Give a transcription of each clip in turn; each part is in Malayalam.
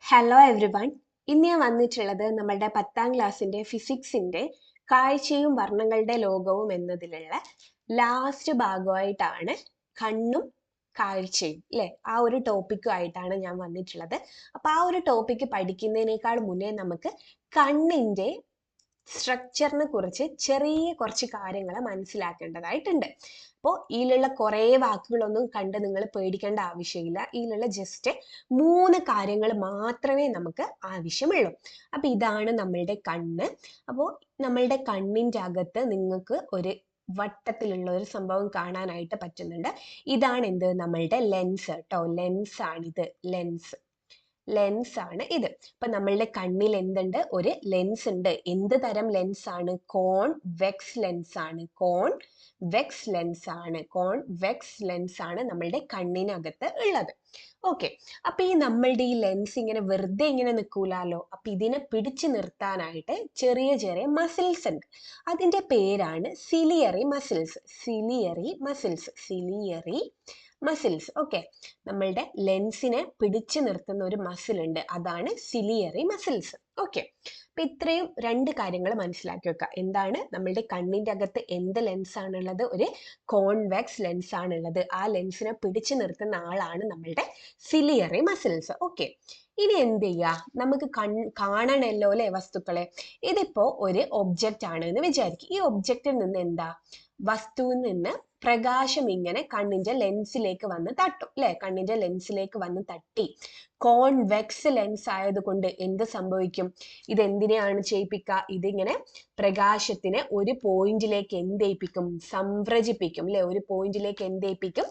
Hello every one. ഇന്ന് ഞാൻ വന്നിട്ടുള്ളത് നമ്മളുടെ 10ാം ക്ലാസ്സിൻ്റെ ഫിസിക്സിൻ്റെ കാഴ്ചയും വർണ്ണങ്ങളുടെ ലോകവും എന്നതിലുള്ള ലാസ്റ്റ് ഭാഗമായിട്ടാണ്. കണ്ണും കാഴ്ചയും അല്ലേ, ആ ഒരു ടോപ്പിക്കുമായിട്ടാണ് ഞാൻ വന്നിട്ടുള്ളത്. അപ്പോൾ ആ ഒരു ടോപ്പിക്ക് പഠിക്കുന്നതിനേക്കാൾ മുന്നേ നമുക്ക് കണ്ണിൻ്റെ സ്ട്രക്ചറിനെ കുറിച്ച് ചെറിയ കുറച്ച് കാര്യങ്ങൾ മനസ്സിലാക്കേണ്ടതായിട്ടുണ്ട്. അപ്പോൾ ഇതിലുള്ള കുറേ വാക്കുകളൊന്നും കണ്ട് നിങ്ങൾ പേടിക്കേണ്ട ആവശ്യമില്ല. ഇതിലുള്ള ജസ്റ്റ് 3 കാര്യങ്ങൾ മാത്രമേ നമുക്ക് ആവശ്യമുള്ളൂ. അപ്പോൾ ഇതാണ് നമ്മളുടെ കണ്ണ്. അപ്പോൾ നമ്മളുടെ കണ്ണിൻ്റെ അകത്ത് നിങ്ങൾക്ക് ഒരു വട്ടത്തിലുള്ള ഒരു സംഭവം കാണാനായിട്ട് പറ്റുന്നുണ്ട്. ഇതാണ് എന്ത്, നമ്മളുടെ ലെൻസ് കേട്ടോ. ലെൻസാണിത്, ലെൻസ് ആണ് ഇത്. അപ്പൊ നമ്മളുടെ കണ്ണിൽ എന്തുണ്ട്, ഒരു ലെൻസ് ഉണ്ട്. എന്ത് തരം ലെൻസ് ആണ്? കോൺവെക്സ് ലെൻസ് ആണ്. കോൺവെക്സ് ലെൻസ് ആണ് നമ്മളുടെ കണ്ണിനകത്ത് ഉള്ളത്. ഓക്കെ. അപ്പൊ നമ്മളുടെ ഈ ലെൻസ് ഇങ്ങനെ വെറുതെ ഇങ്ങനെ നിൽക്കൂലോ. അപ്പൊ ഇതിനെ പിടിച്ചു നിർത്താനായിട്ട് ചെറിയ ചെറിയ മസിൽസ് ഉണ്ട്. അതിന്റെ പേരാണ് സിലിയറി മസിൽസ്. ഓക്കെ. നമ്മളുടെ ലെൻസിനെ പിടിച്ചു നിർത്തുന്ന ഒരു മസിൽ ഉണ്ട്, അതാണ് സിലിയറി മസിൽസ്. ഓക്കെ. അപ്പൊ ഇത്രയും 2 കാര്യങ്ങൾ മനസ്സിലാക്കി വെക്കുക. എന്താണ്, നമ്മളുടെ കണ്ണിന്റെ അകത്ത് എന്ത് ലെൻസ് ആണുള്ളത്? ഒരു കോൺവെക്സ് ലെൻസ് ആണുള്ളത്. ആ ലെൻസിനെ പിടിച്ചു നിർത്തുന്ന ആളാണ് നമ്മളുടെ സിലിയറി മസിൽസ്. ഓക്കെ. ഇനി എന്ത് ചെയ്യുക, നമുക്ക് കാണണമല്ലോ അല്ലെ വസ്തുക്കളെ. ഇതിപ്പോ ഒരു ഒബ്ജക്റ്റ് ആണ് എന്ന് വിചാരിക്കും. ഈ ഒബ്ജക്റ്റിൽ നിന്ന് എന്താ, വസ്തുവിൽ നിന്ന് പ്രകാശം ഇങ്ങനെ കണ്ണിന്റെ ലെൻസിലേക്ക് വന്ന് തട്ടും അല്ലെ. കണ്ണിന്റെ ലെൻസിലേക്ക് വന്ന് തട്ടി കോൺവെക്സ് ലെൻസ് ആയതുകൊണ്ട് എന്ത് സംഭവിക്കും? ഇതെന്തിനെയാണ് ചെയ്യിപ്പിക്കുക? ഇതിങ്ങനെ പ്രകാശത്തിനെ ഒരു പോയിന്റിലേക്ക് എന്തേൽപ്പിക്കും? സംവ്രജിപ്പിക്കും അല്ലെ. ഒരു പോയിന്റിലേക്ക് എന്തേൽപ്പിക്കും?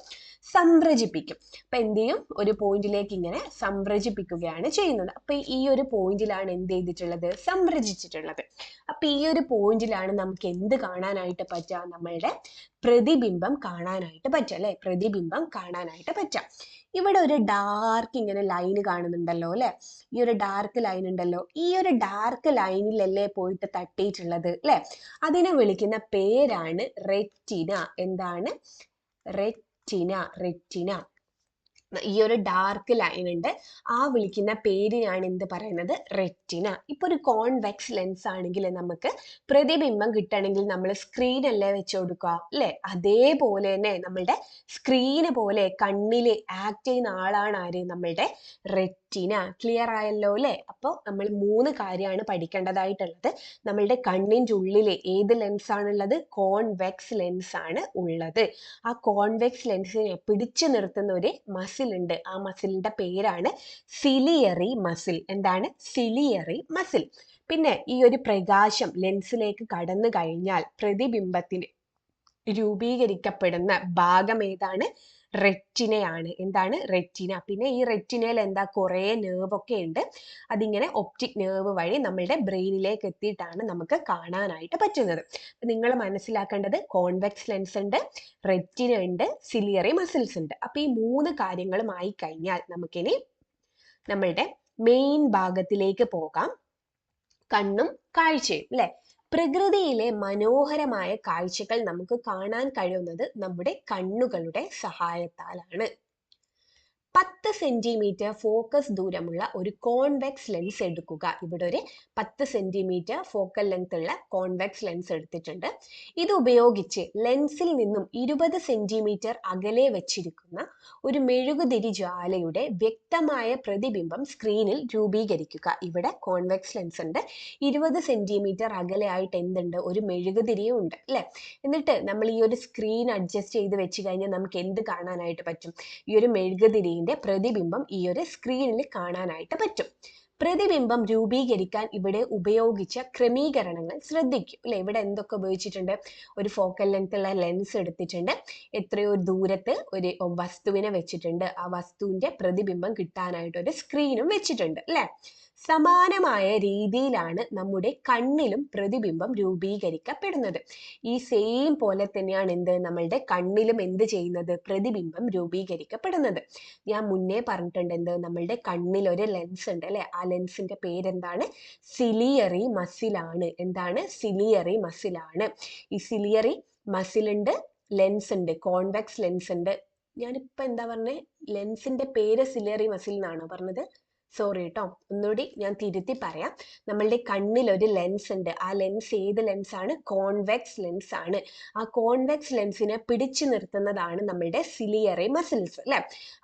സംവ്രജിപ്പിക്കും. അപ്പൊ എന്ത് ചെയ്യും? ഒരു പോയിന്റിലേക്ക് ഇങ്ങനെ സംവ്രജിപ്പിക്കുകയാണ് ചെയ്യുന്നത്. അപ്പൊ ഈ ഒരു പോയിന്റിലാണ് എന്ത് ചെയ്തിട്ടുള്ളത്? സംവ്രജിച്ചിട്ടുള്ളത്. അപ്പൊ ഈ ഒരു പോയിന്റിലാണ് നമുക്ക് എന്ത് കാണാനായിട്ട് പറ്റുക? നമ്മളുടെ പ്രതിബിംബം കാണാനായിട്ട് പറ്റുക അല്ലെ. പ്രതിബിംബം കാണാനായിട്ട് പറ്റുക. ഇവിടെ ഒരു ഡാർക്ക് ഇങ്ങനെ ലൈൻ കാണുന്നുണ്ടല്ലോ അല്ലെ. ഈ ഒരു ഡാർക്ക് ലൈൻ ഉണ്ടല്ലോ. ഈ ഒരു ഡാർക്ക് ലൈനിലല്ലേ പോയിട്ട് തട്ടിയിട്ടുള്ളത് അല്ലെ. അതിനെ വിളിക്കുന്ന പേരാണ് റെറ്റിന. എന്താണ്? റെറ്റിന. ഈ ഒരു ഡാർക്ക് ലൈൻ ഉണ്ട്, ആ വിളിക്കുന്ന പേരിനാണ് എന്ത് പറയുന്നത്? റെറ്റിന. ഇപ്പൊ ഒരു കോൺവെക്സ് ലെൻസ് ആണെങ്കിൽ നമുക്ക് പ്രതിബിംബം കിട്ടണമെങ്കിൽ നമ്മൾ സ്ക്രീൻ അല്ലേ വെച്ച് കൊടുക്കുക അല്ലെ. അതേപോലെ തന്നെ നമ്മളുടെ സ്ക്രീന് പോലെ കണ്ണില് ആക്ട് ചെയ്യുന്ന ആളാണ് ആര്? നമ്മളുടെ റെറ്റിന. ക്ലിയർ ആയല്ലോ അല്ലെ. അപ്പോൾ നമ്മൾ 3 കാര്യമാണ് പഠിക്കേണ്ടതായിട്ടുള്ളത്. നമ്മളുടെ കണ്ണിൻ്റെ ഉള്ളില് ഏത് ലെൻസ് ആണുള്ളത്? കോൺവെക്സ് ലെൻസ് ആണ് ഉള്ളത്. ആ കോൺവെക്സ് ലെൻസിനെ പിടിച്ചു നിർത്തുന്ന ഒരു മസിൽ ഉണ്ട്. ആ മസിലിന്റെ പേരാണ് സിലിയറി മസിൽ. എന്താണ്? Ciliary muscle. പിന്നെ ഈ ഒരു പ്രകാശം ലെൻസിലേക്ക് കടന്നു കഴിഞ്ഞാൽ പ്രതിബിംബത്തിന് രൂപീകരിക്കപ്പെടുന്ന ഭാഗം ഏതാണ്? റെറ്റിനയാണ്. എന്താണ്? റെറ്റിന. പിന്നെ ഈ റെറ്റിനയിൽ എന്താ, കുറേ നെർവ് ഒക്കെ ഉണ്ട്. അതിങ്ങനെ ഒപ്റ്റിക് നെർവ് വഴി നമ്മളുടെ ബ്രെയിനിലേക്ക് എത്തിയിട്ടാണ് നമുക്ക് കാണാനായിട്ട് പറ്റുന്നത്. നിങ്ങൾ മനസ്സിലാക്കേണ്ടത് കോൺവെക്സ് ലെൻസ് ഉണ്ട്, റെറ്റിന ഉണ്ട്, സിലിയറി മസിൽസ് ഉണ്ട്. അപ്പൊ ഈ 3 കാര്യങ്ങളും ആയി കഴിഞ്ഞാൽ നമുക്കിനി നമ്മളുടെ മെയിൻ ഭാഗത്തിലേക്ക് പോകാം. കണ്ണും കാഴ്ചയും അല്ലെ. പ്രകൃതിയിലെ മനോഹരമായ കാഴ്ചകൾ നമുക്ക് കാണാൻ കഴിയുന്നത് നമ്മുടെ കണ്ണുകളുടെ സഹായത്താലാണ്. 10 സെന്റിമീറ്റർ ഫോക്കസ് ദൂരമുള്ള ഒരു കോൺവെക്സ് ലെൻസ് എടുക്കുക. ഇവിടെ ഒരു 10 സെന്റിമീറ്റർ ഫോക്കൽ ലെങ്ത് ഉള്ള കോൺവെക്സ് ലെൻസ് എടുത്തിട്ടുണ്ട്. ഇത് ഉപയോഗിച്ച് ലെൻസിൽ നിന്നും 20 സെന്റിമീറ്റർ അകലെ വെച്ചിരിക്കുന്ന ഒരു മെഴുകുതിരി ജ്വാലയുടെ വ്യക്തമായ പ്രതിബിംബം സ്ക്രീനിൽ രൂപീകരിക്കുക. ഇവിടെ കോൺവെക്സ് ലെൻസ് ഉണ്ട്, 20 സെന്റിമീറ്റർ അകലെ ആയിട്ട് എന്തുണ്ട്? ഒരു മെഴുകുതിരിയും ഉണ്ട് അല്ലെ. എന്നിട്ട് നമ്മൾ ഈ ഒരു സ്ക്രീൻ അഡ്ജസ്റ്റ് ചെയ്ത് വെച്ച് കഴിഞ്ഞാൽ നമുക്ക് എന്ത് കാണാനായിട്ട് പറ്റും? ഈ ഒരു മെഴുകുതിരി പ്രതിബിംബം ഈ ഒരു സ്ക്രീനിൽ കാണാനായിട്ട് പറ്റും. പ്രതിബിംബം രൂപീകരിക്കാൻ ഇവിടെ ഉപയോഗിച്ച ക്രമീകരണങ്ങൾ ശ്രദ്ധിക്കും അല്ലെ. ഇവിടെ എന്തൊക്കെ ഉപയോഗിച്ചിട്ടുണ്ട്? ഒരു ഫോക്കൽ ലെങ്ത് ഉള്ള ലെൻസ് എടുത്തിട്ടുണ്ട്, എത്രയോ ദൂരത്ത് ഒരു വസ്തുവിനെ വെച്ചിട്ടുണ്ട്, ആ വസ്തുവിന്റെ പ്രതിബിംബം കിട്ടാനായിട്ട് ഒരു സ്ക്രീനും വെച്ചിട്ടുണ്ട് അല്ലെ. സമാനമായ രീതിയിലാണ് നമ്മുടെ കണ്ണിലും പ്രതിബിംബം രൂപീകരിക്കപ്പെടുന്നത്. ഈ സെയിം പോലെ തന്നെയാണ് എന്ത്, നമ്മളുടെ കണ്ണിലും എന്ത് ചെയ്യുന്നത്? പ്രതിബിംബം രൂപീകരിക്കപ്പെടുന്നത്. ഞാൻ മുന്നേ പറഞ്ഞിട്ടുണ്ട് എന്ത്, നമ്മളുടെ കണ്ണിൽ ഒരു ലെൻസ് ഉണ്ട് അല്ലെ. ആ ലെൻസിന്റെ പേരെന്താണ്? സിലിയറി മസിലാണ്. എന്താണ്? സിലിയറി മസിലാണ്. ഈ സിലിയറി മസിൽ ഉണ്ട്, ലെൻസ് ഉണ്ട്, കോൺവെക്സ് ലെൻസ് ഉണ്ട്. ഞാനിപ്പോ എന്താ പറഞ്ഞേ? ലെൻസിന്റെ പേര് സിലിയറി മസിൽ എന്നാണോ പറഞ്ഞത്? സോറി കേട്ടോ, ഒന്നുകൂടി ഞാൻ തിരുത്തി പറയാം. നമ്മളുടെ കണ്ണിൽ ഒരു ലെൻസ് ഉണ്ട്. ആ ലെൻസ് ഏത് ലെൻസ് ആണ്? കോൺവെക്സ് ലെൻസ് ആണ്. ആ കോൺവെക്സ് ലെൻസിനെ പിടിച്ചു നിർത്തുന്നതാണ് നമ്മളുടെ സിലിയറി മസിൽസ് അല്ലെ.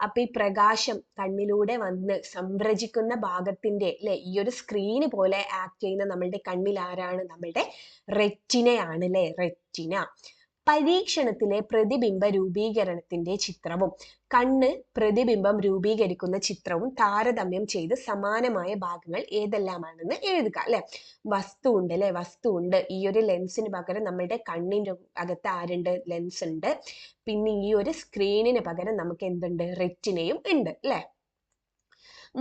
അപ്പൊ ഈ പ്രകാശം കണ്ണിലൂടെ വന്ന് സംരചിക്കുന്ന ഭാഗത്തിന്റെ അല്ലെ, ഈ ഒരു സ്ക്രീന് പോലെ ആക്ട് ചെയ്യുന്ന നമ്മളുടെ കണ്ണിൽ ആരാണ്? നമ്മളുടെ റെറ്റിനയാണ് അല്ലെ, റെറ്റിന. പരീക്ഷണത്തിലെ പ്രതിബിംബ രൂപീകരണത്തിന്റെ ചിത്രവും കണ്ണ് പ്രതിബിംബം രൂപീകരിക്കുന്ന ചിത്രവും താരതമ്യം ചെയ്ത് സമാനമായ ഭാഗങ്ങൾ ഏതെല്ലാമാണെന്ന് എഴുതുക അല്ലെ. വസ്തു ഉണ്ട് അല്ലെ, വസ്തു ഉണ്ട്. ഈ ഒരു ലെൻസിന് പകരം നമ്മുടെ കണ്ണിന്റെ അകത്ത് ആരുണ്ട്? ലെൻസ് ഉണ്ട്. പിന്നെ ഈ ഒരു സ്ക്രീനിന് പകരം നമുക്ക് എന്തുണ്ട്? റെറ്റിനയും ഉണ്ട് അല്ലെ.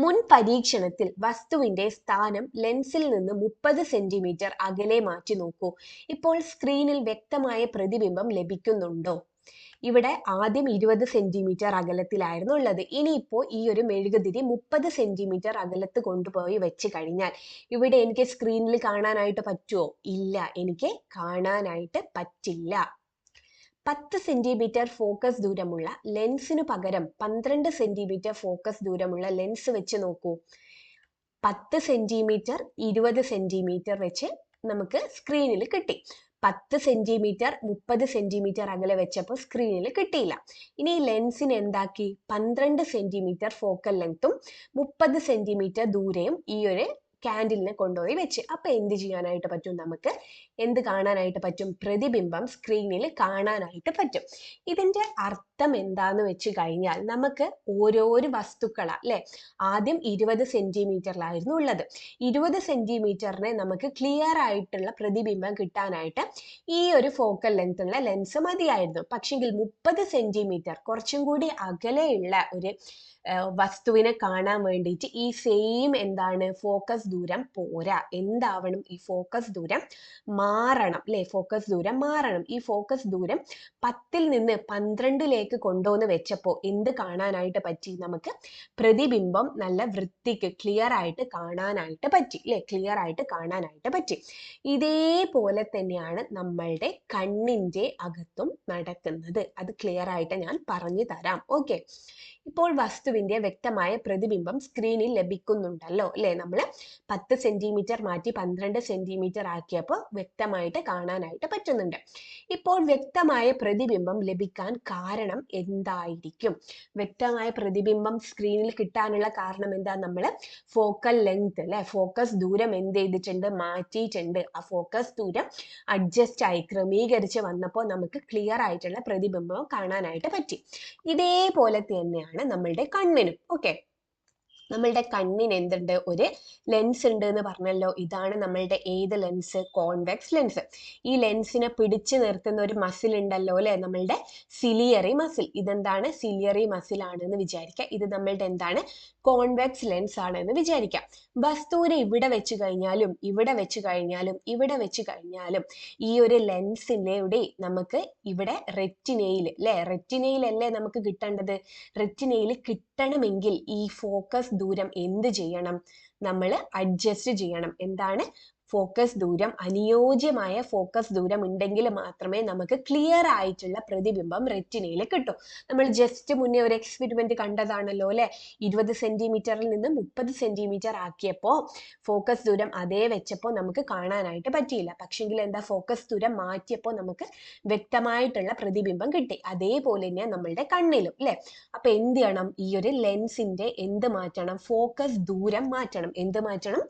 മുൻ പരീക്ഷണത്തിൽ വസ്തുവിന്റെ സ്ഥാനം ലെൻസിൽ നിന്ന് 30 സെന്റിമീറ്റർ അകലെ മാറ്റി നോക്കൂ. ഇപ്പോൾ സ്ക്രീനിൽ വ്യക്തമായ പ്രതിബിംബം ലഭിക്കുന്നുണ്ടോ? ഇവിടെ ആദ്യം 20 സെന്റിമീറ്റർ അകലത്തിലായിരുന്നു ഉള്ളത്. ഇനിയിപ്പോ ഈ ഒരു മെഴുകുതിരി 30 സെന്റിമീറ്റർ അകലത്ത് കൊണ്ടുപോയി വെച്ച് കഴിഞ്ഞാൽ ഇവിടെ എനിക്ക് സ്ക്രീനിൽ കാണാനായിട്ട് പറ്റുമോ? ഇല്ല, എനിക്ക് കാണാനായിട്ട് പറ്റില്ല. 10 സെന്റിമീറ്റർ ഫോക്കസ് ദൂരമുള്ള ലെൻസിനു പകരം 12 സെന്റിമീറ്റർ ഫോക്കസ് ദൂരമുള്ള ലെൻസ് വെച്ച് നോക്കൂ. 10 സെന്റിമീറ്റർ 20 സെന്റിമീറ്റർ വെച്ച് നമുക്ക് സ്ക്രീനിൽ കിട്ടി. 10 സെന്റിമീറ്റർ 30 സെന്റിമീറ്റർ അകലെ വെച്ചപ്പോൾ സ്ക്രീനിൽ കിട്ടിയില്ല. ഇനി ഈ ലെൻസിന് എന്താക്കി? 12 സെന്റിമീറ്റർ ഫോക്കൽ ലെങ്ത്തും 30 സെന്റിമീറ്റർ ദൂരെയും ഈ ഒരു ക്യാൻഡിലിനെ കൊണ്ടുപോയി വെച്ച്. അപ്പൊ എന്ത് ചെയ്യാനായിട്ട് പറ്റും? നമുക്ക് എന്ത് കാണാനായിട്ട് പറ്റും? പ്രതിബിംബം സ്ക്രീനിൽ കാണാനായിട്ട് പറ്റും. ഇതിന്റെ അർത്ഥം എന്താന്ന് വെച്ച് കഴിഞ്ഞാൽ നമുക്ക് ഓരോരോ വസ്തുക്കളാ അല്ലെ. ആദ്യം 20 സെന്റിമീറ്ററിലായിരുന്നു ഉള്ളത്. 20 സെന്റിമീറ്ററിനെ നമുക്ക് ക്ലിയർ ആയിട്ടുള്ള പ്രതിബിംബം കിട്ടാനായിട്ട് ഈ ഒരു ഫോക്കൽ ലെങ്ത് ഉള്ള ലെൻസ് മതിയായിരുന്നു. പക്ഷെങ്കിൽ 30 സെന്റിമീറ്റർ കുറച്ചും കൂടി അകലെയുള്ള ഒരു വസ്തുവിനെ കാണാൻ വേണ്ടിയിട്ട് ഈ സെയിം എന്താണ്? ഫോക്കസ് ദൂരം പോരാ. എന്താവണം? ഈ ഫോക്കസ് ദൂരം മാറണം അല്ലെ. ഫോക്കസ് ദൂരം മാറണം. ഈ ഫോക്കസ് ദൂരം 10ൽ നിന്ന് 12ലേക്ക് കൊണ്ടുവന്ന് വെച്ചപ്പോൾ എന്ത് കാണാനായിട്ട് പറ്റി? നമുക്ക് പ്രതിബിംബം നല്ല വൃത്തിക്ക് ക്ലിയർ ആയിട്ട് കാണാനായിട്ട് പറ്റി അല്ലെ. ക്ലിയർ ആയിട്ട് കാണാനായിട്ട് പറ്റി. ഇതേപോലെ തന്നെയാണ് നമ്മളുടെ കണ്ണിന്റെ അകത്തും നടക്കുന്നത്. അത് ക്ലിയർ ആയിട്ട് ഞാൻ പറഞ്ഞു തരാം. ഓക്കെ. ഇപ്പോൾ വസ്തുവിന്റെ വ്യക്തമായ പ്രതിബിംബം സ്ക്രീനിൽ ലഭിക്കുന്നുണ്ടല്ലോ അല്ലെ. നമ്മൾ 10 സെന്റിമീറ്റർ മാറ്റി 12 സെന്റിമീറ്റർ ആക്കിയപ്പോൾ വ്യക്തമായിട്ട് കാണാനായിട്ട് പറ്റുന്നുണ്ട്. ഇപ്പോൾ വ്യക്തമായ പ്രതിബിംബം ലഭിക്കാൻ കാരണം എന്തായിരിക്കും? വ്യക്തമായ പ്രതിബിംബം സ്ക്രീനിൽ കിട്ടാനുള്ള കാരണം എന്താ? നമ്മൾ ഫോക്കൽ ലെങ്ത് അല്ലെ, ഫോക്കസ് ദൂരം എന്ത് ചെയ്തിട്ടുണ്ട്? മാറ്റിയിട്ടുണ്ട്. ആ ഫോക്കസ് ദൂരം അഡ്ജസ്റ്റ് ആയി ക്രമീകരിച്ച് വന്നപ്പോൾ നമുക്ക് ക്ലിയർ ആയിട്ടുള്ള പ്രതിബിംബം കാണാനായിട്ട് പറ്റി. ഇതേപോലെ തന്നെയാണ് നമ്മളുടെ കണ്ണിനും. ഓക്കെ. നമ്മളുടെ കണ്ണിന് എന്തുണ്ട്? ഒരു ലെൻസ് ഉണ്ട് എന്ന് പറഞ്ഞല്ലോ. ഇതാണ് നമ്മളുടെ ഏത് ലെൻസ്? Convex lens. ഈ ലെൻസിനെ പിടിച്ചു നിർത്തുന്ന ഒരു മസിൽ ഉണ്ടല്ലോ അല്ലെ, നമ്മളുടെ സിലിയറി മസിൽ. ഇതെന്താണ്? സിലിയറി മസിൽ ആണെന്ന് വിചാരിക്കുക. ഇത് നമ്മളുടെ എന്താണ്? കോൺവെക്സ് ലെൻസ് ആണെന്ന് വിചാരിക്കാം. വസ്തുവിനെ ഇവിടെ വെച്ച് കഴിഞ്ഞാലും ഇവിടെ വെച്ച് കഴിഞ്ഞാലും ഇവിടെ വെച്ച് കഴിഞ്ഞാലും ഈ ഒരു ലെൻസിലൂടെ നമുക്ക് ഇവിടെ റെറ്റിനയിൽ അല്ലെ, റെറ്റിനയിലല്ലേ നമുക്ക് കിട്ടേണ്ടത്. റെറ്റിനയിൽ കിട്ടണമെങ്കിൽ ഈ ഫോക്കസ് ദൂരം എന്ത് ചെയ്യണം? നമ്മൾ അഡ്ജസ്റ്റ് ചെയ്യണം. എന്താണ്? ഫോക്കസ് ദൂരം, അനുയോജ്യമായ ഫോക്കസ് ദൂരം ഉണ്ടെങ്കിൽ മാത്രമേ നമുക്ക് ക്ലിയർ ആയിട്ടുള്ള പ്രതിബിംബം റെറ്റിനയിൽ കിട്ടൂ. നമ്മൾ ജസ്റ്റ് മുന്നേ ഒരു എക്സ്പെരിമെന്റ് കണ്ടതാണല്ലോ അല്ലെ. 20 സെന്റിമീറ്ററിൽ നിന്ന് 30 സെന്റിമീറ്റർ ആക്കിയപ്പോൾ ഫോക്കസ് ദൂരം അതേ വെച്ചപ്പോൾ നമുക്ക് കാണാനായിട്ട് പറ്റിയില്ല. പക്ഷെങ്കിൽ എന്താ? ഫോക്കസ് ദൂരം മാറ്റിയപ്പോൾ നമുക്ക് വ്യക്തമായിട്ടുള്ള പ്രതിബിംബം കിട്ടി. അതേപോലെ തന്നെയാണ് നമ്മളുടെ കണ്ണിലും അല്ലെ. അപ്പൊ എന്ത് ചെയ്യണം? ഈ ഒരു ലെൻസിന്റെ എന്ത് മാറ്റണം? ഫോക്കസ് ദൂരം മാറ്റണം. എന്ത് മാറ്റണം?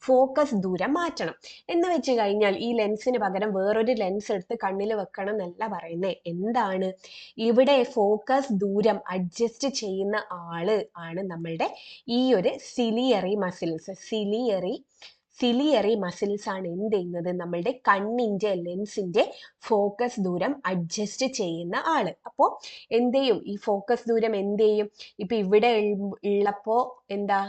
ഫോക്കസ് ദൂരം മാറ്റണം. എന്ന് വെച്ച് കഴിഞ്ഞാൽ ഈ ലെൻസിന് പകരം വേറൊരു ലെൻസ് എടുത്ത് കണ്ണിൽ വെക്കണം എന്നല്ല പറയുന്നേ. എന്താണ്? ഇവിടെ ഫോക്കസ് ദൂരം അഡ്ജസ്റ്റ് ചെയ്യുന്ന ആള് ആണ് നമ്മളുടെ ഈ ഒരു സിലിയറി മസിൽസ്. സിലിയറി മസിൽസ് ആണ് എന്ത് ചെയ്യുന്നത്? നമ്മളുടെ കണ്ണിന്റെ ലെൻസിന്റെ ഫോക്കസ് ദൂരം അഡ്ജസ്റ്റ് ചെയ്യുന്ന ആള്. അപ്പോൾ എന്ത് ചെയ്യും? ഈ ഫോക്കസ് ദൂരം എന്ത് ചെയ്യും? ഇപ്പൊ ഇവിടെ ഉള്ളപ്പോ എന്താ?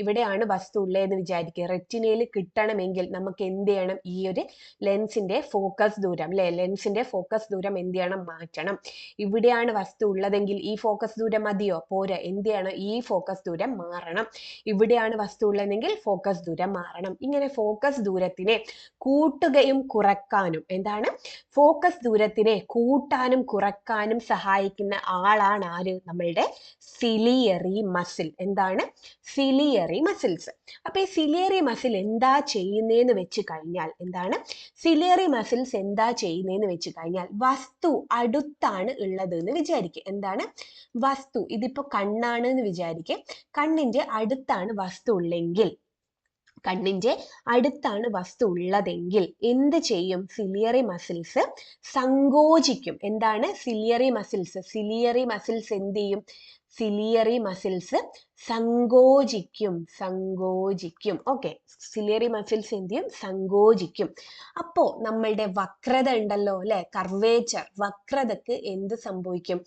ഇവിടെയാണ് വസ്തു ഉള്ളതെന്ന് വിചാരിക്കുക. റെറ്റിനയിൽ കിട്ടണമെങ്കിൽ നമുക്ക് എന്ത് ചെയ്യണം? ഈ ഒരു ലെൻസിന്റെ ഫോക്കസ് ദൂരം അല്ലെ, ലെൻസിന്റെ ഫോക്കസ് ദൂരം എന്ത് ചെയ്യണം? മാറ്റണം. ഇവിടെയാണ് വസ്തു ഉള്ളതെങ്കിൽ ഈ ഫോക്കസ് ദൂരം മതിയോ? പോരാ. എന്ത് ചെയ്യണം? ഈ ഫോക്കസ് ദൂരം മാറണം. ഇവിടെയാണ് വസ്തു ഉള്ളതെങ്കിൽ ഫോക്കസ് ദൂരം മാറണം. ഇങ്ങനെ ഫോക്കസ് ദൂരത്തിനെ കൂട്ടുകയും കുറക്കാനും, എന്താണ്? ഫോക്കസ് ദൂരത്തിനെ കൂട്ടാനും കുറക്കാനും സഹായിക്കുന്ന ആളാണ് ആര്? നമ്മളുടെ സിലിയറി മസിൽ. എന്താണ്? Ciliary muscles. അപ്പൊ ഈ സിലിയറി മസിൽ എന്താ ചെയ്യുന്നതെന്ന് വെച്ച് കഴിഞ്ഞാൽ എന്താണ് സിലിയറി മസിൽസ് എന്താ ചെയ്യുന്നതെന്ന് വെച്ച് കഴിഞ്ഞാൽ വസ്തു അടുത്താണ് ഉള്ളത് എന്ന് വിചാരിക്കുക. എന്താണ് വസ്തു, ഇതിപ്പോ കണ്ണാണ് എന്ന് വിചാരിക്കുക. കണ്ണിന്റെ അടുത്താണ് വസ്തു ഉള്ളെങ്കിൽ കണ്ണിന്റെ അടുത്താണ് വസ്തു ഉള്ളതെങ്കിൽ എന്ത് ചെയ്യും? സിലിയറി മസിൽസ് സങ്കോചിക്കും. എന്താണ് സിലിയറി മസിൽസ്? സിലിയറി മസിൽസ് എന്ത് ചെയ്യും? സിലിയറി മസിൽസ് സങ്കോചിക്കും. സങ്കോചിക്കും. ഓക്കെ, സിലിയറി മസിൽസ് എന്ത് ചെയ്യും? സങ്കോചിക്കും. അപ്പോ നമ്മളുടെ വക്രത ഉണ്ടല്ലോ അല്ലെ, കർവേച്ചർ, വക്രതക്ക് എന്ത് സംഭവിക്കും?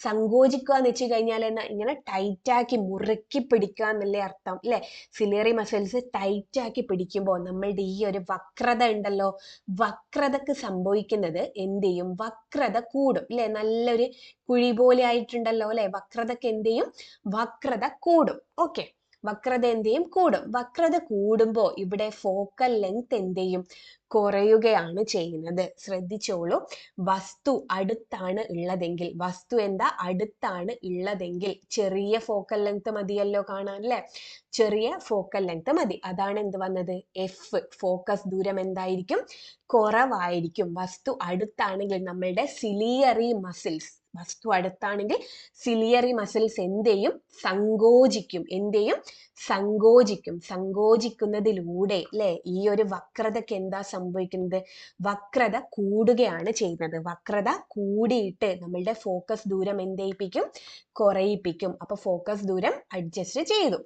സങ്കോചിക്കുക എന്ന് വെച്ച് കഴിഞ്ഞാൽ എന്നാ? ഇങ്ങനെ ടൈറ്റാക്കി മുറുക്കി പിടിക്കുക എന്നല്ലേ അർത്ഥം അല്ലെ? സിലിയറി മസിൽസ് ടൈറ്റാക്കി പിടിക്കുമ്പോൾ നമ്മളുടെ ഈ ഒരു വക്രത ഉണ്ടല്ലോ, വക്രതക്ക് സംഭവിക്കുന്നത് എന്ത് ചെയ്യും? വക്രത കൂടും അല്ലെ? നല്ലൊരു കുഴി പോലെ ആയിട്ടുണ്ടല്ലോ അല്ലെ? വക്രതക്ക് എന്ത് ചെയ്യും? വക്രത കൂടും. ഓക്കെ, വക്രത എന്ത് ചെയ്യും? കൂടും. വക്രത കൂടുമ്പോ ഇവിടെ ഫോക്കൽ ലെങ്ത് എന്ത് ചെയ്യും? കുറയുകയാണ് ചെയ്യുന്നത്. ശ്രദ്ധിച്ചോളൂ, വസ്തു അടുത്താണ് ഉള്ളതെങ്കിൽ, വസ്തു എന്താ? അടുത്താണ് ഉള്ളതെങ്കിൽ ചെറിയ ഫോക്കൽ ലെങ്ത് മതിയല്ലോ കാണാൻ അല്ലെ? ചെറിയ ഫോക്കൽ ലെങ്ത് മതി. അതാണ് എന്ത് വന്നത്? എഫ്. ഫോക്കസ് ദൂരം എന്തായിരിക്കും? കുറവായിരിക്കും. വസ്തു അടുത്താണെങ്കിൽ നമ്മളുടെ സിലിയറി മസിൽസ്, വസ്തു അടുത്താണെങ്കിൽ സിലിയറി മസിൽസ് എന്ത് ചെയ്യും? സങ്കോചിക്കും. എന്ത് ചെയ്യും? സങ്കോചിക്കും. സങ്കോചിക്കുന്നതിലൂടെ അല്ലെ ഈ ഒരു വക്രതയ്ക്ക് എന്താ സംഭവിക്കുന്നത്? വക്രത കൂടുകയാണ് ചെയ്യുന്നത്. വക്രത കൂടിയിട്ട് നമ്മളുടെ ഫോക്കസ് ദൂരം എന്ത് ചെയ്യിപ്പിക്കും? കുറയിപ്പിക്കും. അപ്പൊ ഫോക്കസ് ദൂരം അഡ്ജസ്റ്റ് ചെയ്തു.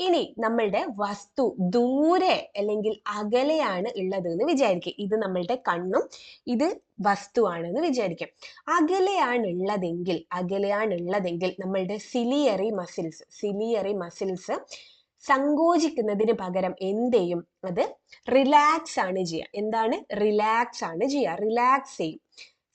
ഇനി നമ്മളുടെ വസ്തു ദൂരെ അല്ലെങ്കിൽ അകലെയാണ് ഉള്ളത് എന്ന് വിചാരിക്കുക. ഇത് നമ്മളുടെ കണ്ണും ഇത് വസ്തുവാണെന്ന് വിചാരിക്കാം. അകലെയാണുള്ളതെങ്കിൽ നമ്മളുടെ സിലിയറി മസിൽസ് സങ്കോചിക്കുന്നതിന് പകരം എന്ത് ചെയ്യും? അത് റിലാക്സ് ആണ് ചെയ്യുക. എന്താണ്? റിലാക്സ് ആണ് ചെയ്യുക. റിലാക്സ് ചെയ്യും.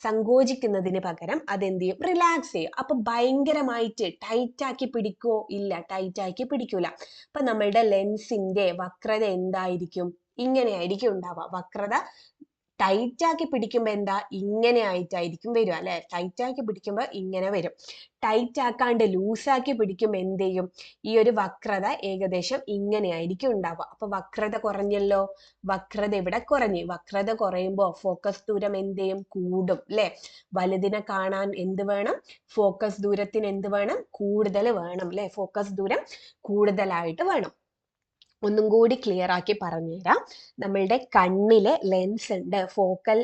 സങ്കോചിക്കുന്നതിന് പകരം അതെന്ത് ചെയ്യും? റിലാക്സ് ചെയ്യും. അപ്പൊ ഭയങ്കരമായിട്ട് ടൈറ്റ് ആക്കി പിടിക്കുവോ? ഇല്ല, ടൈറ്റ് ആക്കി പിടിക്കൂല. അപ്പൊ നമ്മളുടെ ലെൻസിന്റെ വക്രത എന്തായിരിക്കും? ഇങ്ങനെയായിരിക്കും ഉണ്ടാവുക. വക്രത ടൈറ്റ് ആക്കി പിടിക്കുമ്പോൾ എന്താ? ഇങ്ങനെ ആയിട്ടായിരിക്കും വരിക അല്ലെ? ടൈറ്റ് ആക്കി പിടിക്കുമ്പോൾ ഇങ്ങനെ വരും. ടൈറ്റ് ആക്കാണ്ട് ലൂസാക്കി പിടിക്കുമ്പോൾ എന്ത് ചെയ്യും? ഈ ഒരു വക്രത ഏകദേശം ഇങ്ങനെ ആയിരിക്കും ഉണ്ടാവുക. അപ്പൊ വക്രത കുറഞ്ഞല്ലോ. വക്രത ഇവിടെ കുറഞ്ഞു. വക്രത കുറയുമ്പോൾ ഫോക്കസ് ദൂരം എന്ത് ചെയ്യും? കൂടും അല്ലെ? വലുതിനെ കാണാൻ എന്ത് വേണം? ഫോക്കസ് ദൂരത്തിന് എന്ത് വേണം? കൂടുതൽ വേണം അല്ലെ? ഫോക്കസ് ദൂരം കൂടുതലായിട്ട് വേണം. ഒന്നും കൂടി ക്ലിയർ ആക്കി പറഞ്ഞുതരാം. നമ്മളുടെ കണ്ണിലെ ലെൻസ് ഉണ്ട്, ഫോക്കൽ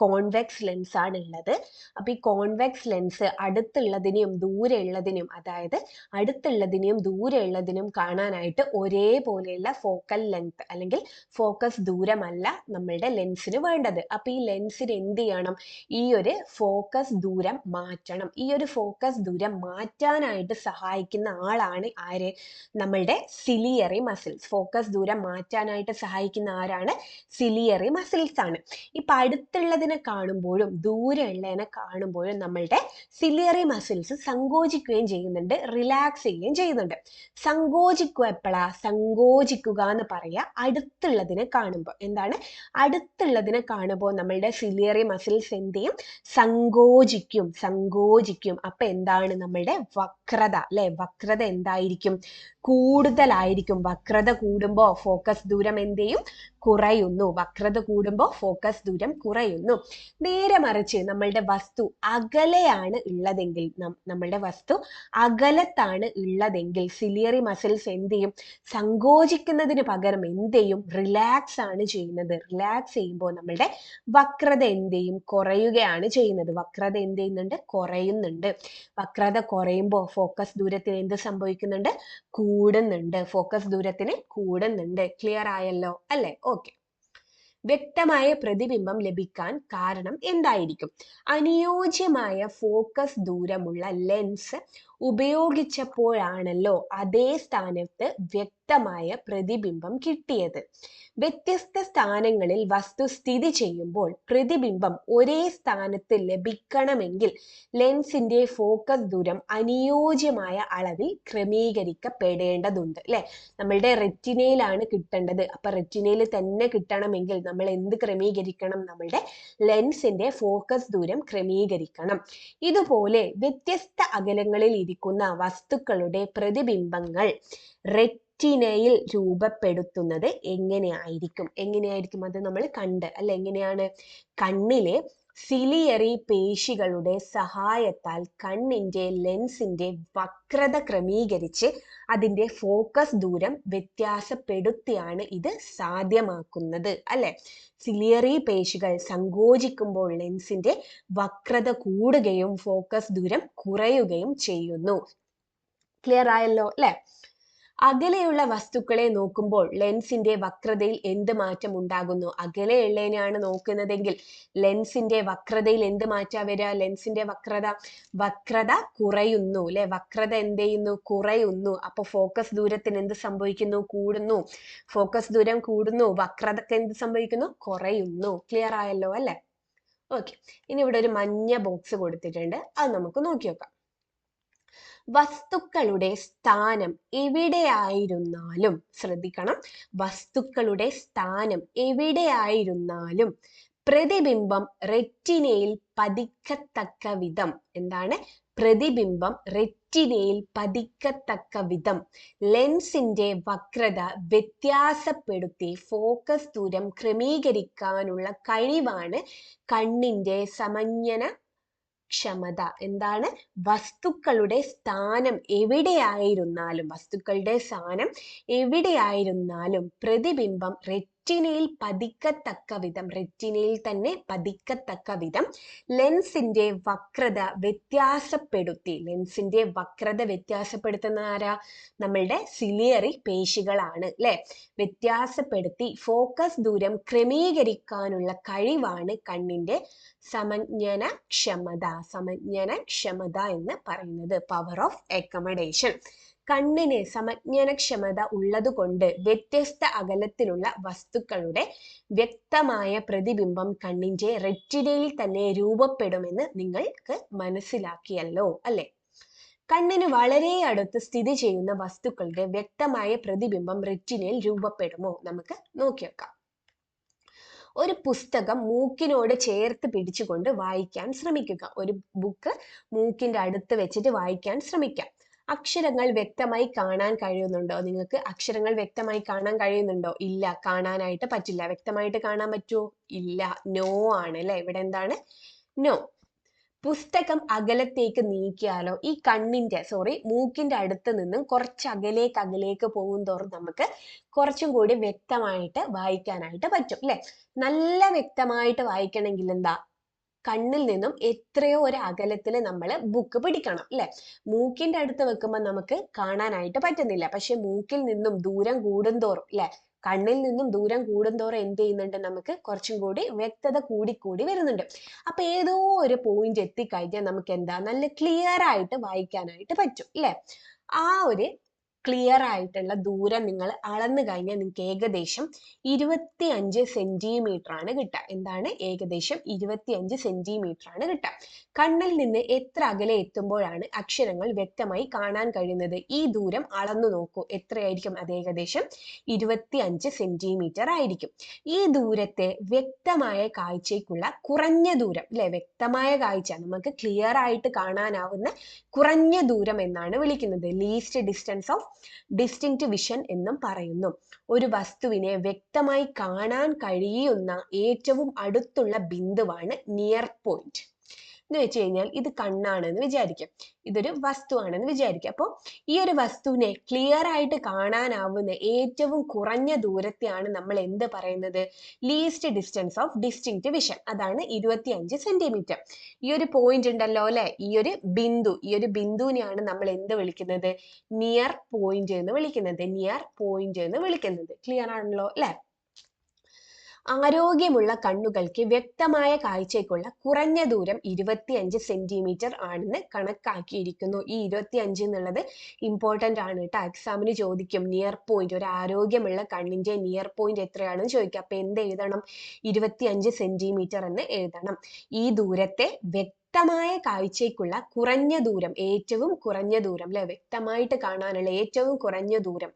കോൺവെക്സ് ലെൻസ് ആണ് ഉള്ളത്. അപ്പൊ ഈ കോൺവെക്സ് ലെൻസ് അടുത്തുള്ളതിനെയും ദൂരെ ഉള്ളതിനെയും, അതായത് അടുത്തുള്ളതിനെയും ദൂരെ ഉള്ളതിനും കാണാനായിട്ട് ഒരേപോലെയുള്ള ഫോക്കൽ ലെങ്ത് അല്ലെങ്കിൽ ഫോക്കസ് ദൂരമല്ല നമ്മളുടെ ലെൻസിന് വേണ്ടത്. അപ്പൊ ഈ ലെൻസിന് എന്ത് ചെയ്യണം? ഈ ഒരു ഫോക്കസ് ദൂരം മാറ്റണം. ഈ ഒരു ഫോക്കസ് ദൂരം മാറ്റാനായിട്ട് സഹായിക്കുന്ന ആളാണ് ആര്? നമ്മളുടെ സിലിയറി മസിൽസ്. ഫോക്കസ് ദൂരം മാറ്റാനായിട്ട് സഹായിക്കുന്ന ആരാണ്? സിലിയറി മസിൽസ് ആണ്. ഇപ്പൊ അടുത്തുള്ളതിനെ കാണുമ്പോഴും ദൂരെ ഉള്ളതിനെ കാണുമ്പോഴും നമ്മളുടെ സിലിയറി മസിൽസ് സങ്കോചിക്കുകയും ചെയ്യുന്നുണ്ട്, റിലാക്സ് ചെയ്യുകയും ചെയ്യുന്നുണ്ട്. സങ്കോചിക്കുക എപ്പോഴാ? സങ്കോചിക്കുക എന്ന് പറയാ അടുത്തുള്ളതിനെ കാണുമ്പോൾ. എന്താണ്? അടുത്തുള്ളതിനെ കാണുമ്പോൾ നമ്മളുടെ സിലിയറി മസിൽസ് എന്ത് ചെയ്യും? സങ്കോചിക്കും. അപ്പൊ എന്താണ്? നമ്മളുടെ വക്രത അല്ലെ? വക്രത എന്തായിരിക്കും? കൂടുതലായിരിക്കും. വക്രത കൂടുമ്പോൾ ഫോക്കസ് ദൂരം എന്ത് ചെയ്യും? കുറയുന്നു. വക്രത കൂടുമ്പോൾ ഫോക്കസ് ദൂരം കുറയുന്നു. നേരെ മറിച്ച് നമ്മളുടെ വസ്തു അകലെയാണ് ഉള്ളതെങ്കിൽ, നമ്മളുടെ വസ്തു അകലത്താണ് ഉള്ളതെങ്കിൽ സിലിയറി മസിൽസ് എന്ത് ചെയ്യും? സങ്കോചിക്കുന്നതിന് പകരം എന്ത് ചെയ്യും? റിലാക്സ് ആണ് ചെയ്യുന്നത്. റിലാക്സ് ചെയ്യുമ്പോൾ നമ്മളുടെ വക്രത എന്ത് ചെയ്യും? കുറയുകയാണ് ചെയ്യുന്നത്. വക്രത എന്ത് ചെയ്യുന്നുണ്ട്? കുറയുന്നുണ്ട്. വക്രത കുറയുമ്പോൾ ഫോക്കസ് ദൂരത്തിന് എന്ത് സംഭവിക്കുന്നുണ്ട്? കൂടുന്നുണ്ട്. ഫോക്കസ് ദൂരത്തിന് കൂടുന്നുണ്ട്. ക്ലിയർ ആയല്ലോ അല്ലെ? ഓക്കെ. വ്യക്തമായ പ്രതിബിംബം ലഭിക്കാൻ കാരണം എന്തായിരിക്കും? അനുയോജ്യമായ ഫോക്കസ് ദൂരമുള്ള ലെൻസ് ഉപയോഗിച്ചപ്പോഴാണല്ലോ അതേ സ്ഥാനത്ത് വ്യക്തമായ പ്രതിബിംബം കിട്ടിയത്. വ്യത്യസ്ത സ്ഥാനങ്ങളിൽ വസ്തു സ്ഥിതി ചെയ്യുമ്പോൾ പ്രതിബിംബം ഒരേ സ്ഥാനത്ത് ലഭിക്കണമെങ്കിൽ ലെൻസിന്റെ ഫോക്കസ് ദൂരം അനുയോജ്യമായ അളവിൽ ക്രമീകരിക്കപ്പെടേണ്ടതുണ്ട് അല്ലെ? നമ്മളുടെ റെറ്റിനയിലാണ് കിട്ടേണ്ടത്. അപ്പൊ റെറ്റിനയിൽ തന്നെ കിട്ടണമെങ്കിൽ നമ്മൾ എന്ത് ക്രമീകരിക്കണം? നമ്മളുടെ ലെൻസിന്റെ ഫോക്കസ് ദൂരം ക്രമീകരിക്കണം. ഇതുപോലെ വ്യത്യസ്ത അകലങ്ങളിൽ ഇരിക്കുന്ന വസ്തുക്കളുടെ പ്രതിബിംബങ്ങൾ റെറ്റിനയിൽ രൂപപ്പെടുത്തുന്നത് എങ്ങനെയായിരിക്കും അത് നമ്മൾ കണ്ട് അല്ലെ. എങ്ങനെയാണ്? കണ്ണിലെ സിലിയറി പേശികളുടെ സഹായത്താൽ കണ്ണിന്റെ ലെൻസിന്റെ വക്രത ക്രമീകരിച്ച് അതിന്റെ ഫോക്കസ് ദൂരം വ്യത്യാസപ്പെടുത്തിയാണ് ഇത് സാധ്യമാക്കുന്നത് അല്ലെ. സിലിയറി പേശികൾ സങ്കോചിക്കുമ്പോൾ ലെൻസിന്റെ വക്രത കൂടുകയും ഫോക്കസ് ദൂരം കുറയുകയും ചെയ്യുന്നു. ക്ലിയർ ആയല്ലോ അല്ലെ. അകലെയുള്ള വസ്തുക്കളെ നോക്കുമ്പോൾ ലെൻസിന്റെ വക്രതയിൽ എന്ത് മാറ്റം ഉണ്ടാകുന്നു? അകലെയുള്ളതിനെയാണ് നോക്കുന്നതെങ്കിൽ ലെൻസിന്റെ വക്രതയിൽ എന്ത് മാറ്റാ വരിക? ലെൻസിന്റെ വക്രത കുറയുന്നു അല്ലെ. വക്രത എന്ത് ചെയ്യുന്നു? കുറയുന്നു. അപ്പൊ ഫോക്കസ് ദൂരത്തിന് എന്ത് സംഭവിക്കുന്നു? കൂടുന്നു. ഫോക്കസ് ദൂരം കൂടുന്നു, വക്രതക്ക് എന്ത് സംഭവിക്കുന്നു? കുറയുന്നു. ക്ലിയർ ആയല്ലോ അല്ലെ. ഓക്കെ, ഇനി ഇവിടെ ഒരു മഞ്ഞ ബോക്സ് കൊടുത്തിട്ടുണ്ട്, അത് നമുക്ക് നോക്കി നോക്കാം. വസ്തുക്കളുടെ സ്ഥാനം എവിടെയായിരുന്നാലും, ശ്രദ്ധിക്കണം, വസ്തുക്കളുടെ സ്ഥാനം എവിടെയായിരുന്നാലും പ്രതിബിംബം റെറ്റിനയിൽ പതിക്കത്തക്ക വിധം, എന്താണ്? പ്രതിബിംബം റെറ്റിനയിൽ പതിക്കത്തക്ക വിധം ലെൻസിന്റെ വക്രത വ്യത്യാസപ്പെടുത്തി ഫോക്കസ് ദൂരം ക്രമീകരിക്കാനുള്ള കഴിവാണ് കണ്ണിന്റെ സമഞ്ജന ക്ഷമത. എന്താണ്? വസ്തുക്കളുടെ സ്ഥാനം എവിടെയായിരുന്നാലും, പ്രതിബിംബം റെറ്റിനയിൽ തന്നെ പതിക്കത്തക്ക വിധം ലെൻസിന്റെ വക്രത വ്യത്യാസപ്പെടുത്തുന്ന ആരാ? നമ്മളുടെ സിലിയറി പേശികളാണ് അല്ലെ. വ്യത്യാസപ്പെടുത്തി ഫോക്കസ് ദൂരം ക്രമീകരിക്കാനുള്ള കഴിവാണ് കണ്ണിന്റെ സമഞ്ജന ക്ഷമത എന്ന് പറയുന്നത്. Power of accommodation. കണ്ണിന് സമഞ്ജനക്ഷമത ഉള്ളതുകൊണ്ട് വ്യത്യസ്ത അകലത്തിലുള്ള വസ്തുക്കളുടെ വ്യക്തമായ പ്രതിബിംബം കണ്ണിന്റെ റെറ്റിനയിൽ തന്നെ രൂപപ്പെടുമെന്ന് നിങ്ങൾക്ക് മനസ്സിലാക്കിയല്ലോ അല്ലെ. കണ്ണിന് വളരെ അടുത്ത് സ്ഥിതി ചെയ്യുന്ന വസ്തുക്കളുടെ വ്യക്തമായ പ്രതിബിംബം റെറ്റിനയിൽ രൂപപ്പെടുമോ? നമുക്ക് നോക്കിയേക്കാം. ഒരു പുസ്തകം മൂക്കിനോട് ചേർത്ത് പിടിച്ചുകൊണ്ട് വായിക്കാൻ ശ്രമിക്കുക. ഒരു ബുക്ക് മൂക്കിന്റെ അടുത്ത് വെച്ചിട്ട് വായിക്കാൻ ശ്രമിക്കാം. അക്ഷരങ്ങൾ വ്യക്തമായി കാണാൻ കഴിയുന്നുണ്ടോ? നിങ്ങൾക്ക് അക്ഷരങ്ങൾ വ്യക്തമായി കാണാൻ കഴിയുന്നുണ്ടോ? ഇല്ല, കാണാനായിട്ട് പറ്റില്ല. വ്യക്തമായിട്ട് കാണാൻ പറ്റുമോ? ഇല്ല, നോ ആണ് അല്ലെ. ഇവിടെ എന്താണ്? നോ. പുസ്തകം അകലത്തേക്ക് നീക്കിയാലോ? ഈ മൂക്കിന്റെ അടുത്ത് നിന്നും കുറച്ച് അകലേക്ക് പോകും തോറും നമുക്ക് കുറച്ചും കൂടി വ്യക്തമായിട്ട് വായിക്കാനായിട്ട് പറ്റും അല്ലെ. നല്ല വ്യക്തമായിട്ട് വായിക്കണമെങ്കിൽ എന്താ? കണ്ണിൽ നിന്നും എത്രയോ ഒരു അകലത്തിൽ നമ്മൾ ബുക്ക് പിടിക്കണം അല്ലെ. മൂക്കിന്റെ അടുത്ത് വെക്കുമ്പോൾ നമുക്ക് കാണാനായിട്ട് പറ്റുന്നില്ല. പക്ഷെ മൂക്കിൽ നിന്നും ദൂരം കൂടുന്തോറും അല്ലെ, കണ്ണിൽ നിന്നും ദൂരം കൂടുന്തോറും എന്ത് ചെയ്യുന്നുണ്ട്? നമുക്ക് കുറച്ചും കൂടി വ്യക്തത കൂടി വരുന്നുണ്ട്. അപ്പൊ ഏതോ ഒരു പോയിന്റ് എത്തിക്കഴിഞ്ഞാൽ നമുക്ക് എന്താ? നല്ല ക്ലിയർ ആയിട്ട് വായിക്കാനായിട്ട് പറ്റും അല്ലെ. ആ ഒരു ക്ലിയർ ആയിട്ടുള്ള ദൂരം നിങ്ങൾ അളന്നു കഴിഞ്ഞാൽ നിങ്ങൾക്ക് ഏകദേശം 25 സെന്റിമീറ്റർ ആണ് കിട്ടുക. എന്താണ്? ഏകദേശം 25 സെന്റിമീറ്റർ ആണ് കിട്ടുക. കണ്ണിൽ നിന്ന് എത്ര അകലെ എത്തുമ്പോഴാണ് അക്ഷരങ്ങൾ വ്യക്തമായി കാണാൻ കഴിയുന്നത്? ഈ ദൂരം അളന്നു നോക്കൂ. എത്രയായിരിക്കും? അത് ഏകദേശം 25 സെന്റിമീറ്റർ ആയിരിക്കും. ഈ ദൂരത്തെ വ്യക്തമായ കാഴ്ചയ്ക്കുള്ള കുറഞ്ഞ ദൂരം അല്ലെ, വ്യക്തമായ കാഴ്ച നമുക്ക് ക്ലിയർ ആയിട്ട് കാണാനാവുന്ന കുറഞ്ഞ ദൂരം എന്നാണ് വിളിക്കുന്നത്. Least distance of distinct vision എന്നും പറയുന്നു. ഒരു വസ്തുവിനെ വ്യക്തമായി കാണാൻ കഴിയുന്ന ഏറ്റവും അടുത്തുള്ള ബിന്ദുവാണ് നിയർ പോയിന്റ്. എന്ന് വെച്ച് കഴിഞ്ഞാൽ ഇത് കണ്ണാണെന്ന് വിചാരിക്കാം, ഇതൊരു വസ്തുവാണെന്ന് വിചാരിക്കാം. അപ്പോൾ ഈ ഒരു വസ്തുവിനെ ക്ലിയർ ആയിട്ട് കാണാനാവുന്ന ഏറ്റവും കുറഞ്ഞ ദൂരത്തെയാണ് നമ്മൾ എന്ത് പറയുന്നത്? Least distance of distinct vision. അതാണ് 25 സെന്റിമീറ്റർ. ഈ ഒരു പോയിന്റ് ഉണ്ടല്ലോ അല്ലെ, ഈ ഒരു ബിന്ദുവിനെയാണ് നമ്മൾ എന്ത് വിളിക്കുന്നത്? നിയർ പോയിന്റ് എന്ന് വിളിക്കുന്നത്. ക്ലിയർ ആണല്ലോ അല്ലെ. ആരോഗ്യമുള്ള കണ്ണുകൾക്ക് വ്യക്തമായ കാഴ്ചയ്ക്കുള്ള കുറഞ്ഞ ദൂരം 25 സെന്റിമീറ്റർ ആണെന്ന് കണക്കാക്കിയിരിക്കുന്നു. ഈ 25 എന്നുള്ളത് ഇമ്പോർട്ടന്റ് ആണ് കേട്ടോ. എക്സാമിന് ചോദിക്കും നിയർ പോയിന്റ്, ഒരു ആരോഗ്യമുള്ള കണ്ണിന്റെ നിയർ പോയിന്റ് എത്രയാണെന്ന് ചോദിക്കുക. അപ്പൊ എന്ത് എഴുതണം? 25 സെന്റിമീറ്റർ എന്ന് എഴുതണം. ഈ ദൂരത്തെ വ്യക്തമായ കാഴ്ചയ്ക്കുള്ള കുറഞ്ഞ ദൂരം, ഏറ്റവും കുറഞ്ഞ ദൂരം അല്ലെ, വ്യക്തമായിട്ട് കാണാനുള്ള ഏറ്റവും കുറഞ്ഞ ദൂരം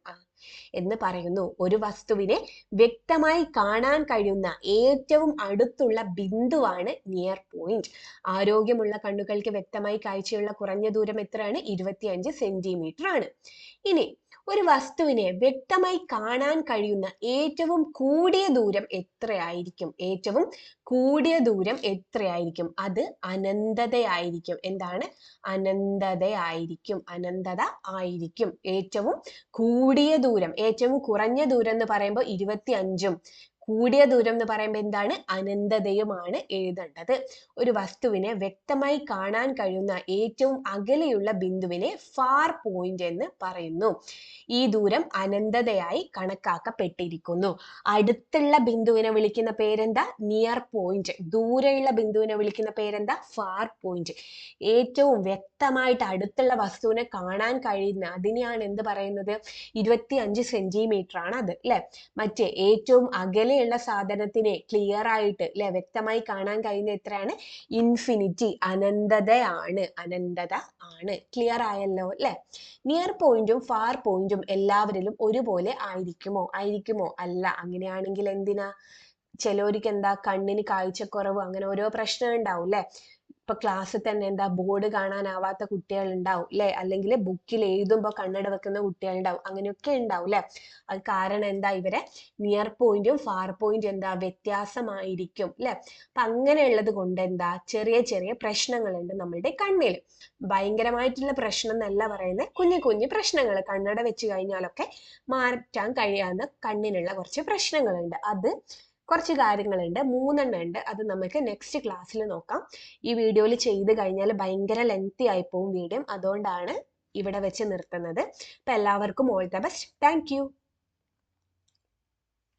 എന്ന് പറയുന്നു. ഒരു വസ്തുവിനെ വ്യക്തമായി കാണാൻ കഴിയുന്ന ഏറ്റവും അടുത്തുള്ള ബിന്ദുവാണ് നിയർ പോയിന്റ്. ആരോഗ്യമുള്ള കണ്ണുകൾക്ക് വ്യക്തമായി കാഴ്ചയുള്ള കുറഞ്ഞ ദൂരം എത്രയാണ്? 25 സെന്റിമീറ്റർ ആണ്. ഇനി ഒരു വസ്തുവിനെ വ്യക്തമായി കാണാൻ കഴിയുന്ന ഏറ്റവും കൂടിയ ദൂരം എത്രയായിരിക്കും? ഏറ്റവും കൂടിയ ദൂരം എത്രയായിരിക്കും? അത് അനന്തതയായിരിക്കും. എന്താണ്? അനന്തതയായിരിക്കും. അനന്തത ആയിരിക്കും. ഏറ്റവും കൂടിയ ദൂരം. ഏറ്റവും കുറഞ്ഞ ദൂരം എന്ന് പറയുമ്പോൾ 25ഉം കൂടിയ ദൂരം എന്ന് പറയുമ്പോൾ എന്താണ്? അനന്തതയുമാണ് എഴുതേണ്ടത്. ഒരു വസ്തുവിനെ വ്യക്തമായി കാണാൻ കഴിയുന്ന ഏറ്റവും അകലെയുള്ള ബിന്ദുവിനെ ഫാർ പോയിന്റ് എന്ന് പറയുന്നു. ഈ ദൂരം അനന്തതയായി കണക്കാക്കപ്പെട്ടിരിക്കുന്നു. അടുത്തുള്ള ബിന്ദുവിനെ വിളിക്കുന്ന പേരെന്താ? Near point. ദൂരെയുള്ള ബിന്ദുവിനെ വിളിക്കുന്ന പേരെന്താ? Far point. ഏറ്റവും വ്യക്തമായിട്ട് അടുത്തുള്ള വസ്തുവിനെ കാണാൻ കഴിയുന്ന അതിനെയാണ് എന്ത് പറയുന്നത്? 25 സെന്റിമീറ്റർ ആണ് അത്, അല്ലെ? മറ്റേ ഏറ്റവും അകലെയുള്ള സാധനത്തിനെ ക്ലിയർ ആയിട്ട് അല്ലെ വ്യക്തമായി കാണാൻ കഴിയുന്ന എത്രയാണ്? ഇൻഫിനിറ്റി, അനന്തതയാണ്. അനന്തത ആണ്. ക്ലിയർ ആയല്ലോ അല്ലെ? നിയർ പോയിന്റും ഫാർ പോയിന്റും എല്ലാവരിലും ഒരുപോലെ ആയിരിക്കുമോ? അല്ല. അങ്ങനെയാണെങ്കിൽ എന്തിനാ? ചിലവർക്ക് എന്താ കണ്ണിന് കാഴ്ചക്കുറവ്, അങ്ങനെ ഓരോ പ്രശ്നം ഉണ്ടാവും അല്ലെ? ഇപ്പൊ ക്ലാസ്സിൽ തന്നെ എന്താ ബോർഡ് കാണാനാവാത്ത കുട്ടികൾ ഉണ്ടാവും അല്ലെ? അല്ലെങ്കിൽ ബുക്കിൽ എഴുതുമ്പോൾ കണ്ണട വെക്കുന്ന കുട്ടികൾ ഉണ്ടാവും. അങ്ങനെയൊക്കെ ഉണ്ടാവും അല്ലെ? അത് കാരണം എന്താ? ഇവരെ നിയർ പോയിന്റും ഫാർ പോയിന്റും എന്താ വ്യത്യാസമായിരിക്കും അല്ലെ? അപ്പൊ അങ്ങനെയുള്ളത് കൊണ്ട് എന്താ ചെറിയ ചെറിയ പ്രശ്നങ്ങളുണ്ട് നമ്മളുടെ കണ്ണിൽ. ഭയങ്കരമായിട്ടുള്ള പ്രശ്നം എന്നല്ല പറയുന്നത്, കുഞ്ഞു കുഞ്ഞു പ്രശ്നങ്ങൾ കണ്ണട വെച്ച് കഴിഞ്ഞാലൊക്കെ മാറ്റാൻ കഴിയാവുന്ന കണ്ണിനുള്ള കുറച്ച് പ്രശ്നങ്ങളുണ്ട്. അത് കുറച്ച് കാര്യങ്ങളുണ്ട്, 3 ഉണ്ട്. അത് നമുക്ക് നെക്സ്റ്റ് ക്ലാസ്സിൽ നോക്കാം. ഈ വീഡിയോയിൽ ചെയ്ത് കഴിഞ്ഞാൽ ഭയങ്കര ലെങ്തി ആയി പോകും വീഡിയോ. അതുകൊണ്ടാണ് ഇവിടെ വെച്ച് നിർത്തുന്നത്. അപ്പൊ എല്ലാവർക്കും all the best. Thank you.